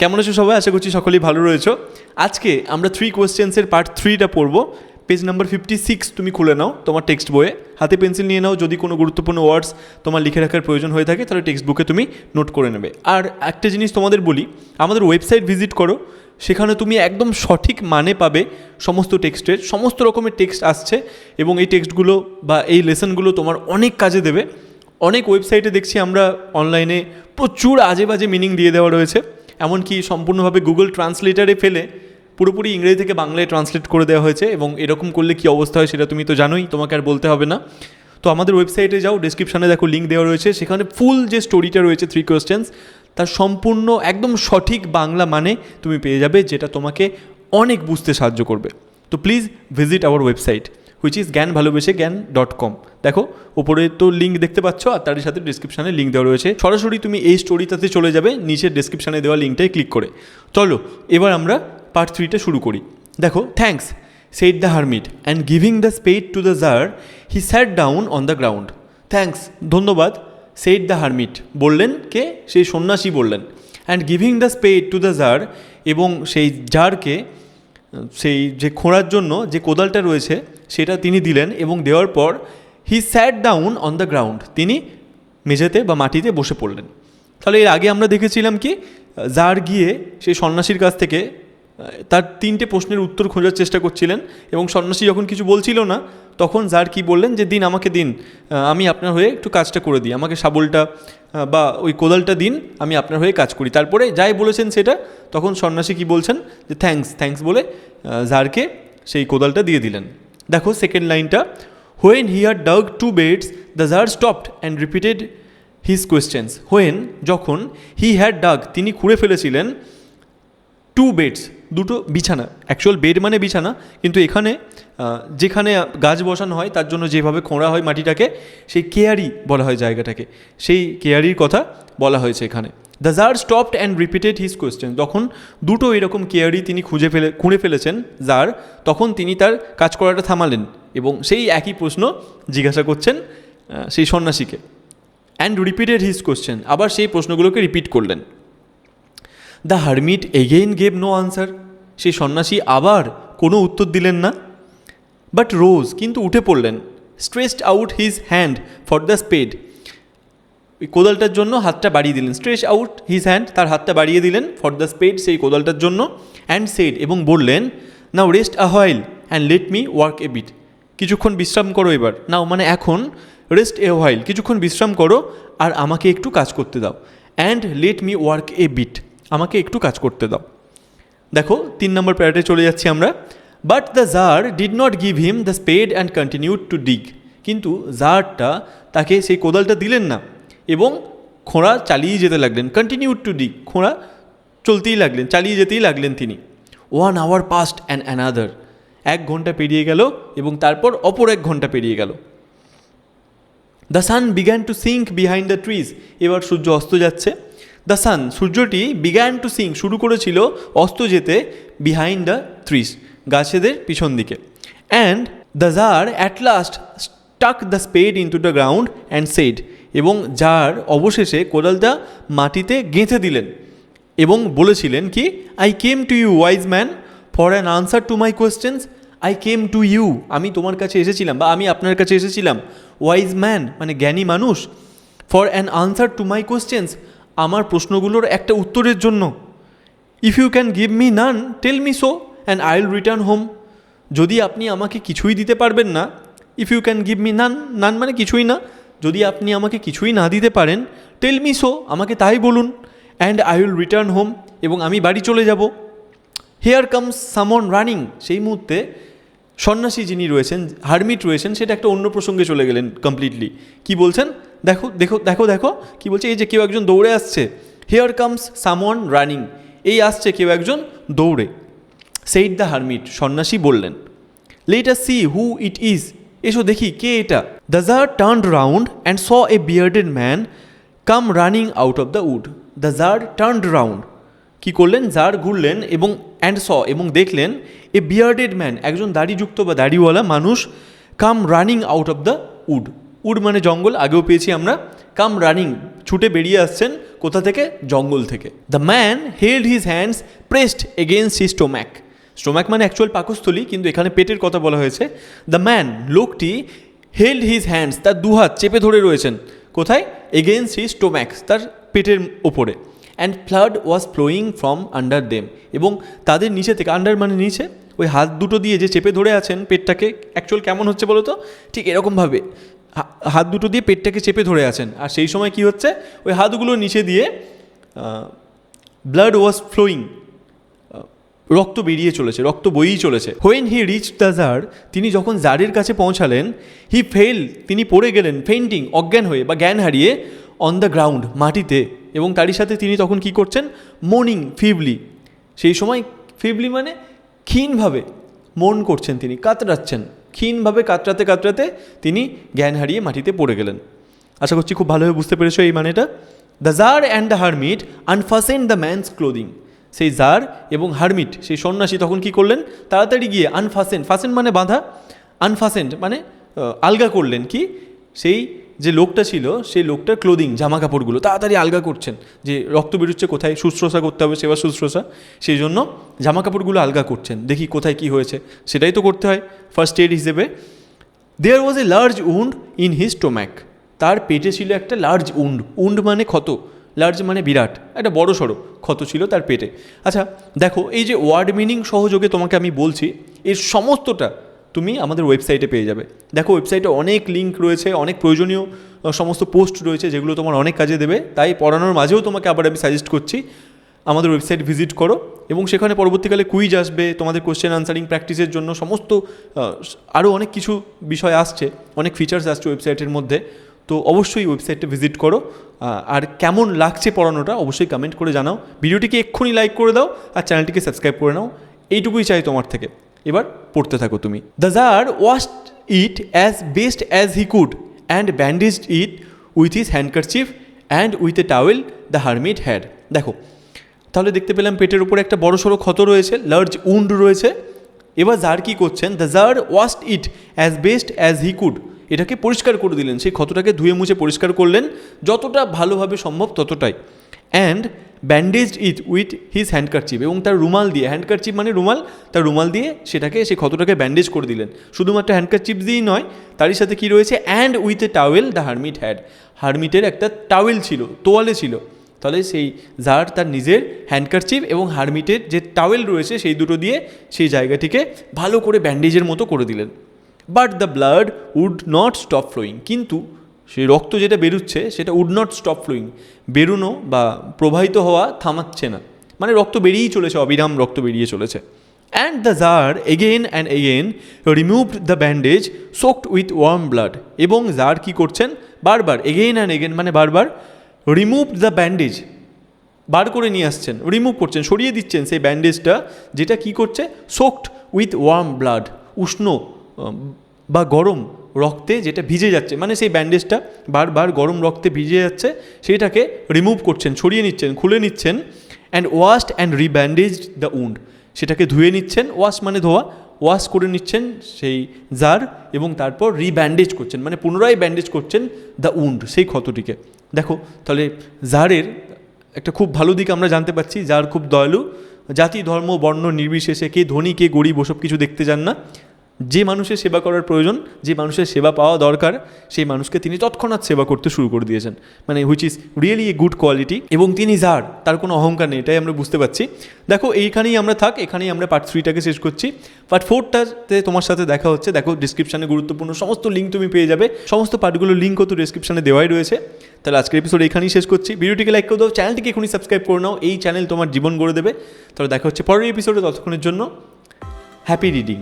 কেমন আছো সবাই? আশা করছি সকলেই ভালো রয়েছো। আজকে আমরা 3 কোয়েশ্চেন্সের পার্ট 3টা পড়বো। পেজ নাম্বার 56 তুমি খুলে নাও তোমার টেক্সট বইয়ে, হাতে পেন্সিল নিয়ে নাও। যদি কোনো গুরুত্বপূর্ণ ওয়ার্ডস তোমার লিখে রাখার প্রয়োজন হয়ে থাকে তাহলে টেক্সট বুকে তুমি নোট করে নেবে। আর একটা জিনিস তোমাদের বলি, আমাদের ওয়েবসাইট ভিজিট করো, সেখানে তুমি একদম সঠিক মানে পাবে সমস্ত টেক্সটের। সমস্ত রকমের টেক্সট আসছে এবং এই টেক্সটগুলো বা এই লেসনগুলো তোমার অনেক কাজে দেবে। অনেক ওয়েবসাইটে দেখছি আমরা অনলাইনে প্রচুর আজে বাজে মিনিং দিয়ে দেওয়া রয়েছে, এমনকি সম্পূর্ণভাবে গুগল ট্রান্সলেটারে ফেলে পুরোপুরি ইংরেজি থেকে বাংলায় ট্রান্সলেট করে দেওয়া হয়েছে। এবং এরকম করলে কী অবস্থা হয় সেটা তুমি তো জানোই, তোমাকে আর বলতে হবে না। তো আমাদের ওয়েবসাইটে যাও, ডেসক্রিপশানে দেখো লিঙ্ক দেওয়া রয়েছে, সেখানে ফুল যে স্টোরিটা রয়েছে 3 কোয়েশ্চেন্স তার সম্পূর্ণ একদম সঠিক বাংলা মানে তুমি পেয়ে যাবে, যেটা তোমাকে অনেক বুঝতে সাহায্য করবে। তো please visit our website which is GyanValobese.com। দেখো ওপরে তো লিঙ্ক দেখতে পাচ্ছ, আর তার সাথে ডিসক্রিপশানে লিঙ্ক দেওয়া রয়েছে। সরাসরি তুমি এই স্টোরিটাতে চলে যাবে নিচের ডিসক্রিপশানে দেওয়া লিঙ্কটায় ক্লিক করে। চলো এবার আমরা পার্ট 3টা শুরু করি। দেখো, thanks said the hermit, and giving the spade to the Tsar, he sat down on the ground. Thanks, ধন্যবাদ, said the hermit, বললেন কে? সেই সন্ন্যাসী বললেন। and giving the spade to the Tsar, এবং সেই জারকে সেই যে খোঁড়ার জন্য যে কোদালটা রয়েছে সেটা তিনি দিলেন, এবং দেওয়ার পর he sat down on the ground, তিনি মেঝেতে বা মাটিতে বসে পড়লেন। তাহলে এর আগে আমরা দেখেছিলাম কি, জার গিয়ে সেই সন্ন্যাসীর কাছ থেকে তার 3টে প্রশ্নের উত্তর খোঁজার চেষ্টা করছিলেন, এবং সন্ন্যাসী যখন কিছু বলছিল না তখন জার কি বললেন যে দিন, আমাকে দিন, আমি আপনার হয়ে একটু কাজটা করে দিই, আমাকে শাবলটা বা ওই কোদালটা দিন, আমি আপনার হয়ে কাজ করি। তারপরে যাই বলেছেন সেটা, তখন সন্ন্যাসী কি বলছেন যে থ্যাঙ্কস বলে জারকে সেই কোদালটা দিয়ে দিলেন। দেখো সেকেন্ড লাইনটা, when he had dug 2 beds, the tsar stopped and repeated his questions. When, যখন, হি হ্যাড ডাগ, তিনি খুঁড়ে ফেলেছিলেন, 2 beds, 2টো বিছানা। অ্যাকচুয়াল বেড মানে বিছানা, কিন্তু এখানে যেখানে গাছ বসানো হয় তার জন্য যেভাবে খোঁড়া হয় মাটিটাকে, সেই কেয়ারি বলা হয় জায়গাটাকে, সেই কেয়ারির কথা বলা হয়েছে এখানে। The tsar stopped and repeated his question, যখন 2টো এরকম কেয়ারি তিনি খুঁড়ে ফেলেছেন জার, তখন তিনি তার কাজ করাটা থামালেন এবং সেই একই প্রশ্ন জিজ্ঞাসা করছেন সেই সন্ন্যাসীকে। অ্যান্ড রিপিটেড হিজ কোয়েশ্চেন, আবার সেই প্রশ্নগুলোকে রিপিট করলেন। The hermit again gave no answer, সেই সন্ন্যাসী আবার কোনো উত্তর দিলেন না। বাট রোজ, কিন্তু উঠে পড়লেন। Stretched out his hand for the spade, ওই কোদালটার জন্য হাতটা বাড়িয়ে দিলেন। স্ট্রেচ আউট হিজ হ্যান্ড, তার হাতটা বাড়িয়ে দিলেন, ফর দ্য স্পেড, সেই কোদালটার জন্য। অ্যান্ড সেড, এবং বললেন, now rest a while and let me work a bit, কিছুক্ষণ বিশ্রাম করো এবার। নাও মানে এখন, রেস্ট এ হোয়াইল, কিছুক্ষণ বিশ্রাম করো আর আমাকে একটু কাজ করতে দাও। And let me work a bit, আমাকে একটু কাজ করতে দাও। দেখো 3 নম্বর প্যারাটে চলে যাচ্ছি আমরা। But the tsar did not give him the spade and continued to dig, কিন্তু জারটা তাকে সেই কোদালটা দিলেন না এবং খোঁড়া চালিয়ে যেতে লাগলেন। কন্টিনিউড টু ডিগ, খোঁড়া চলতেই লাগলেন, চালিয়ে যেতেই লাগলেন তিনি। 1 hour passed and another, 1 ঘন্টা পেরিয়ে গেল এবং তারপর অপর 1 ঘন্টা পেরিয়ে গেল। The sun began to sink behind the trees, এবার সূর্য অস্ত যাচ্ছে। দ্য সান, সূর্যটি, বিগ্যান টু সিঙ্ক, শুরু করেছিল অস্ত যেতে, বিহাইন্ড দ্য ট্রিজ, গাছেদের পিছন দিকে। And the tsar at last stuck the spade into the ground and said, এবং জার অবশেষে কোদালটা মাটিতে গেঁথে দিলেন এবং বলেছিলেন কি, I came to you wise man for an answer to my questions. I came to you, আমি তোমার কাছে এসেছিলাম বা আমি আপনার কাছে এসেছিলাম। ওয়াইজ ম্যান মানে জ্ঞানী মানুষ। For an answer to my questions, আমার প্রশ্নগুলোর একটা উত্তরের জন্য। If you can give me none tell me so and I will return home, যদি আপনি আমাকে কিছুই দিতে পারবেন না, if you can give me none, none মানে কিছুই না, যদি আপনি আমাকে কিছুই না দিতে পারেন, টেল মি সো, আমাকে তাই বলুন, and I will return home, এবং আমি বাড়ি চলে যাব। হেয়ার কামস সামন রানিং, সেই মুহূর্তে সন্ন্যাসী যিনি রয়েছেন, হারমিট রয়েছেন, সেটা একটা অন্য প্রসঙ্গে চলে গেলেন কমপ্লিটলি। কি বলছেন, দেখো দেখো দেখো দেখো কি বলছে, এই যে কেউ একজন দৌড়ে আসছে। হেয়ার কামস সামন রানিং, এই আসছে কেউ একজন দৌড়ে। সেইড দ্য হারমিট, সন্ন্যাসী বললেন। Let us see who it is, এসো দেখি কে এটা। The tsar turned round and saw a bearded man come running out of the wood. The tsar turned round, কী করলেন, জার ঘুরলেন এবং অ্যান্ড স, এবং দেখলেন, এ বিয়ার্ডেড ম্যান, একজন দাড়িযুক্ত বা দাড়িওয়ালা মানুষ, come running out of the wood. Wood মানে জঙ্গল, আগেও পেয়েছি আমরা, কাম রানিং, ছুটে বেরিয়ে আসছেন কোথা থেকে? জঙ্গল থেকে। The man held his hands pressed against his stomach. Stomach মানে অ্যাকচুয়াল পাকস্থলী, কিন্তু এখানে পেটের কথা বলা হয়েছে। দ্য ম্যান, লোকটি, হেল্ড হিজ হ্যান্ডস, তার দুহাত চেপে ধরে রয়েছেন কোথায়? এগেইনস্ট হিজ স্টোম্যাক, তার পেটের ওপরে। And blood was flowing from under them, এবং তাদের নিচে থেকে, আন্ডার মানে নিচে, ওই হাত দুটো দিয়ে যে চেপে ধরে আছেন পেটটাকে, অ্যাকচুয়াল কেমন হচ্ছে বলো তো? ঠিক এরকমভাবে হাত দুটো দিয়ে পেটটাকে চেপে ধরে আছেন, আর সেই সময় কি হচ্ছে? ওই হাতগুলো নিচে দিয়ে ব্লাড ওয়াজ ফ্লোয়িং, রক্ত বেরিয়ে চলেছে, রক্ত বইয়েই চলেছে। When he reach the tsar, তিনি যখন জারের কাছে পৌঁছালেন, হি ফেল, তিনি পড়ে গেলেন, ফেইন্টিং, অজ্ঞান হয়ে বা জ্ঞান হারিয়ে, অন দ্য গ্রাউন্ড, মাটিতে। এবং তারই সাথে তিনি তখন কি করছেন? মোর্নিং ফিভলি, সেই সময় ফিভলি মানে ক্ষীণভাবে মন করছেন, তিনি কাতরাচ্ছেন, ক্ষীণভাবে কাতরাতে কাতরাতে তিনি জ্ঞান হারিয়ে মাটিতে পড়ে গেলেন। আশা করছি খুব ভালোভাবে বুঝতে পেরেছো এই মানেটা। The tsar and the hermit unfastened the man's clothing. সেই জার এবং হারমিট, সেই সন্ন্যাসী, তখন কি করলেন? তাড়াতাড়ি গিয়ে আনফাসেন্ড, ফাসেন্ড মানে বাঁধা, আনফাসেন্ড মানে আলগা করলেন কি? সেই যে লোকটা ছিল, সেই লোকটার ক্লোদিং, জামা কাপড়গুলো তাড়াতাড়ি আলগা করছেন, যে রক্ত বেরোচ্ছে কোথায়, শুশ্রূষা করতে হবে, সেবা শুশ্রূষা, সেই জন্য জামা কাপড়গুলো আলগা করছেন, দেখি কোথায় কি হয়েছে, সেটাই তো করতে হয় ফার্স্ট এড হিসেবে। There was a large wound in his stomach, তার পেটে ছিল একটা লার্জ উন্ড, উন্ড মানে ক্ষত, লার্জ মানে বিরাট, একটা বড় সড়ো ক্ষত ছিল তার পেটে। আচ্ছা দেখো, এই যে ওয়ার্ড মিনিং সহযোগে তোমাকে আমি বলছি, এর সমস্তটা তুমি আমাদের ওয়েবসাইটে পেয়ে যাবে। দেখো ওয়েবসাইটে অনেক লিঙ্ক রয়েছে, অনেক প্রয়োজনীয় সমস্ত পোস্ট রয়েছে, যেগুলো তোমার অনেক কাজে দেবে। তাই পড়ানোর মাঝেও তোমাকে আবার আমি সাজেস্ট করছি আমাদের ওয়েবসাইট ভিজিট করো, এবং সেখানে পরবর্তীকালে কুইজ আসবে, তোমাদের কোশ্চেন আনসারিং প্র্যাকটিসের জন্য সমস্ত আরও অনেক কিছু বিষয় আসছে, অনেক ফিচার্স আসছে ওয়েবসাইটের মধ্যে। তো অবশ্যই ওয়েবসাইটটা ভিজিট করো, আর কেমন লাগছে পড়ানোটা অবশ্যই কমেন্ট করে জানাও। ভিডিওটিকে এক্ষুনি লাইক করে দাও, আর চ্যানেলটিকে সাবস্ক্রাইব করে নাও, এইটুকুই চাই তোমার থেকে। এবার পড়তে থাকো তুমি। The tsar washed it as best as he could and bandaged it with his handkerchief and with a towel the hermit had. দেখো তাহলে দেখতে পেলাম পেটের উপরে একটা বড় সড়ো ক্ষত রয়েছে, লার্জ উন্ড রয়েছে। এবার জার কী করছেন? The tsar washed it as best as he could, এটাকে পরিষ্কার করে দিলেন, সেই ক্ষতটাকে ধুয়ে মুছে পরিষ্কার করলেন যতটা ভালোভাবে সম্ভব ততটাই। And bandaged it with his handkerchief, এবং তার রুমাল দিয়ে, হ্যান্ডকারচিফ মানে রুমাল, তার রুমাল দিয়ে সেটাকে, সেই ক্ষতটাকে ব্যান্ডেজ করে দিলেন। শুধুমাত্র হ্যান্ডকারচিফ দিয়েই নয়, তারই সাথে কী রয়েছে? And with a towel the hermit had, হারমিটের একটা টাওয়েল ছিল, তোয়ালে ছিল। তাহলে সেই জার তার নিজের হ্যান্ডকারচিফ এবং হারমিটের যে টাওয়েল রয়েছে সেই দুটো দিয়ে সেই জায়গাটিকে ভালো করে ব্যান্ডেজের মতো করে দিলেন। But the blood would not stop flowing, কিন্তু সেই রক্ত যেটা বেরোচ্ছে সেটা উড নট স্টপ ফ্লোয়িং, বেরোনো বা প্রবাহিত হওয়া থামাচ্ছে না, মানে রক্ত বেরিয়েই চলেছে, অবিরাম রক্ত বেরিয়ে চলেছে। And the tsar again and again removed the bandage soaked with warm blood, এবং জার কী করছেন? বারবার, এগেন অ্যান্ড এগেন মানে বারবার, রিমুভড দ্য ব্যান্ডেজ, বার করে নিয়ে আসছেন, রিমুভ করছেন, সরিয়ে দিচ্ছেন সেই ব্যান্ডেজটা, যেটা কি করছে? সোকড উইথ ওয়ার্ম ব্লাড, উষ্ণ বা গরম রক্তে যেটা ভিজে যাচ্ছে, মানে সেই ব্যান্ডেজটা বারবার গরম রক্তে ভিজে যাচ্ছে, সেইটাকে রিমুভ করছেন, সরিয়ে নিচ্ছেন, খুলে নিচ্ছেন। And washed and rebandaged the wound, সেটাকে ধুয়ে নিচ্ছেন, ওয়াশ মানে ধোয়া, ওয়াশ করে নিচ্ছেন সেই জার, এবং তারপর রিব্যান্ডেজ করছেন, মানে পুনরায় ব্যান্ডেজ করছেন দ্য উন্ড, সেই ক্ষতটিকে। দেখো তাহলে জারের একটা খুব ভালো দিক আমরা জানতে পারছি, জার খুব দয়ালু, জাতি ধর্ম বর্ণ নির্বিশেষে, কে ধনী কে গরিব ওসব কিছু দেখতে যান না, যে মানুষের সেবা করার প্রয়োজন, যে মানুষের সেবা পাওয়া দরকার, সেই মানুষকে তিনি তৎক্ষণাৎ সেবা করতে শুরু করে দিয়েছেন, মানে which is really a good quality. এবং তিনি জার, তার কোনো অহংকার নেই, এটাই আমরা বুঝতে পারছি। দেখো এইখানেই আমরা এখানেই আমরা পার্ট 3টাকে শেষ করছি। পার্ট 4টাতে তোমার সাথে দেখা হচ্ছে। দেখো ডিসক্রিপশানে গুরুত্বপূর্ণ সমস্ত লিঙ্ক তুমি পেয়ে যাবে, সমস্ত পার্টগুলোর লিঙ্কও তো ডিসক্রিপশানে দেওয়াই রয়েছে। তাহলে আজকের এপিসোড এখানেই শেষ করছি। ভিডিওটিকে লাইক করে দাও, চ্যানেলটিকে এখনই সাবস্ক্রাইব করে নাও, এই চ্যানেল তোমার জীবন গড়ে দেবে। তাহলে দেখা হচ্ছে পরের এপিসোডে, ততক্ষণের জন্য হ্যাপি রিডিং।